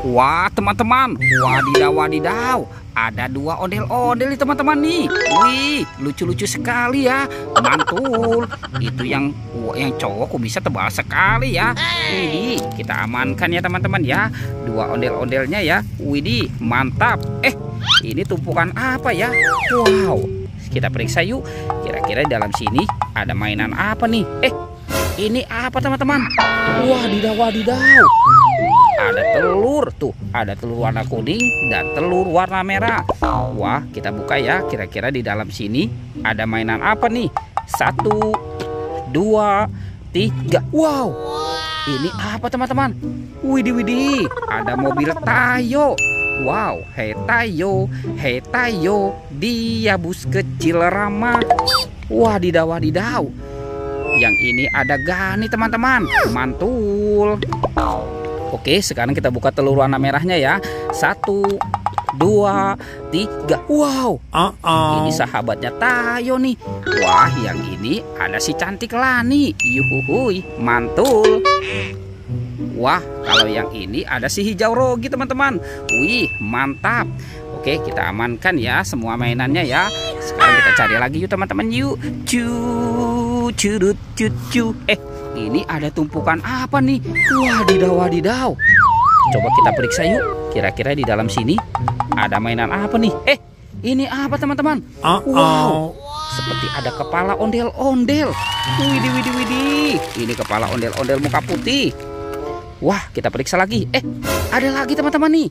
Wah teman-teman, wadidaw wadidaw, ada dua ondel-ondel nih teman-teman nih. Wih, lucu-lucu sekali ya, mantul. Itu yang cowok kok bisa tebal sekali ya. Widih, kita amankan ya teman-teman ya. Dua ondel-ondelnya ya. Widih, mantap. Ini tumpukan apa ya? Wow, kita periksa yuk. Kira-kira di dalam sini ada mainan apa nih? Ini apa teman-teman? Wadidaw wadidaw. Ada telur tuh, ada telur warna kuning dan telur warna merah. Wah, kita buka ya. Kira-kira di dalam sini ada mainan apa nih? 1, 2, 3. Wow, ini apa teman-teman? Widih widih, ada mobil Tayo. Wow, hei Tayo, dia bus kecil ramah. Wadidaw wadidaw. Yang ini ada Gani teman-teman, mantul. Oke, sekarang kita buka telur warna merahnya ya. 1, 2, 3. Wow, ini sahabatnya Tayo nih. Wah, yang ini ada si cantik Lani. Yuhuhui, mantul. Wah, kalau yang ini ada si hijau Rogi teman-teman. Wih, mantap. Oke, kita amankan ya semua mainannya ya. Sekarang kita cari lagi yuk teman-teman yuk. Curut cucu. Ini ada tumpukan apa nih? Wadidaw wadidaw. Coba kita periksa yuk. Kira-kira di dalam sini ada mainan apa nih? Ini apa teman-teman? Wow, seperti ada kepala ondel-ondel. Widih widih widih. Ini kepala ondel-ondel muka putih. Wah, kita periksa lagi. Ada lagi teman-teman nih.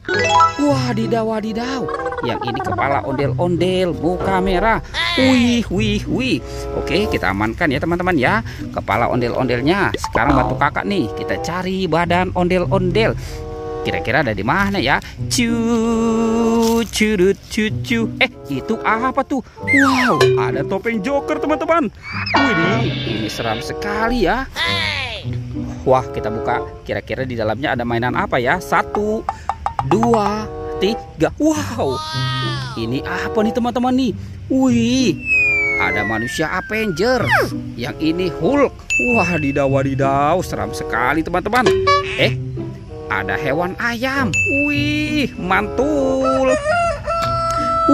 Wadidaw wadidaw. Yang ini kepala ondel-ondel muka merah. Wih wih wih. Oke, kita amankan ya teman-teman ya kepala ondel-ondelnya. Sekarang bantu kakak nih, kita cari badan ondel-ondel. Kira-kira ada di mana ya? Curut cucu. Itu apa tuh? Wow, ada topeng Joker teman-teman. Wih, ini seram sekali ya. Wah, kita buka. Kira-kira di dalamnya ada mainan apa ya? 1, 2, 3. Wow, ini apa nih teman-teman nih? Wih, ada manusia Avenger. Yang ini Hulk. Wadidaw wadidaw, seram sekali teman-teman. Ada hewan ayam. Wih, mantul.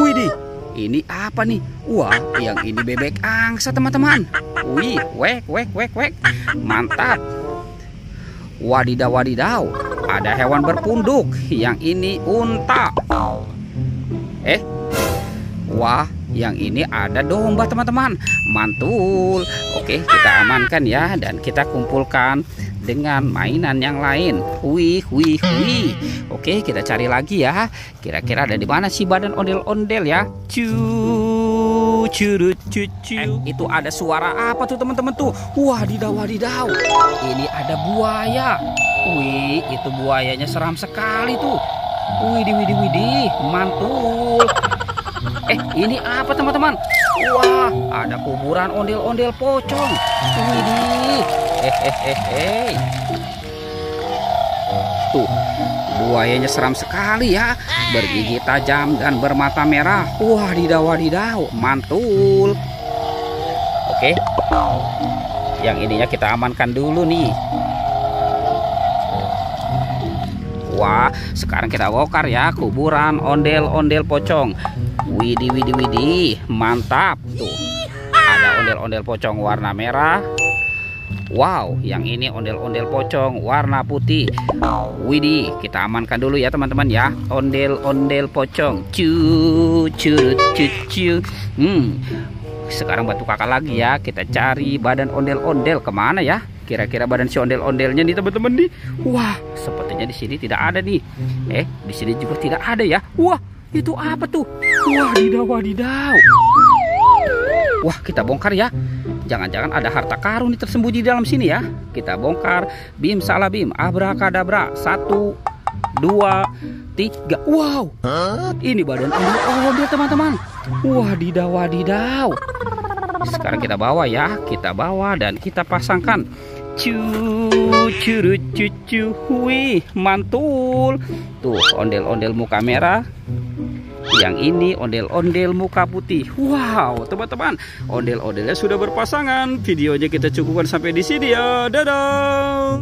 Widih, ini apa nih? Wah, yang ini bebek angsa teman-teman. Wih, wek wek wek wek. Mantap. Wadidaw wadidaw, ada hewan berpunduk. Yang ini unta. Wah, yang ini ada domba teman-teman. Mantul. Oke, kita amankan ya. Dan kita kumpulkan dengan mainan yang lain. Wih wih wih. Oke, kita cari lagi ya. Kira-kira ada di mana sih badan ondel-ondel ya? Curut cucu. Itu ada suara apa tuh teman-teman tuh? Wadidaw wadidaw. Ini ada buaya. Wih, itu buayanya seram sekali tuh. Widih widih widih, mantul. Ini apa teman-teman? Wah, ada kuburan ondel-ondel pocong. Widih. Tuh, buayanya seram sekali ya. Bergigi tajam dan bermata merah. Wadidaw wadidaw, mantul. Oke, yang ininya kita amankan dulu nih. Wah, sekarang kita bongkar ya kuburan ondel-ondel pocong. Widih widih widih, mantap. Tuh, ada ondel-ondel pocong warna merah. Wow, yang ini ondel-ondel pocong warna putih. Widih, kita amankan dulu ya teman-teman ya. Ondel-ondel pocong. Curut cucu. Sekarang bantu kakak lagi ya. Kita cari badan ondel-ondel kemana ya? Kira-kira badan si ondel-ondelnya nih teman-teman nih. Wah, sepertinya di sini tidak ada nih. Di sini juga tidak ada ya. Wah, itu apa tuh? Wadidaw wadidaw. Wah, kita bongkar ya. Jangan-jangan ada harta karun tersembunyi di dalam sini ya. Kita bongkar. Bim salah bim, abrakadabra. 1, 2, 3. Wow, ini badan ondel-ondel teman-teman. Wadidaw wadidaw. Sekarang kita bawa ya. Kita bawa dan kita pasangkan. Curut cucu. Wih, mantul. Tuh, ondel-ondel muka merah. Yang ini ondel-ondel muka putih. Wow, teman-teman, ondel-ondelnya sudah berpasangan. Videonya kita cukupkan sampai di sini ya. Dadah.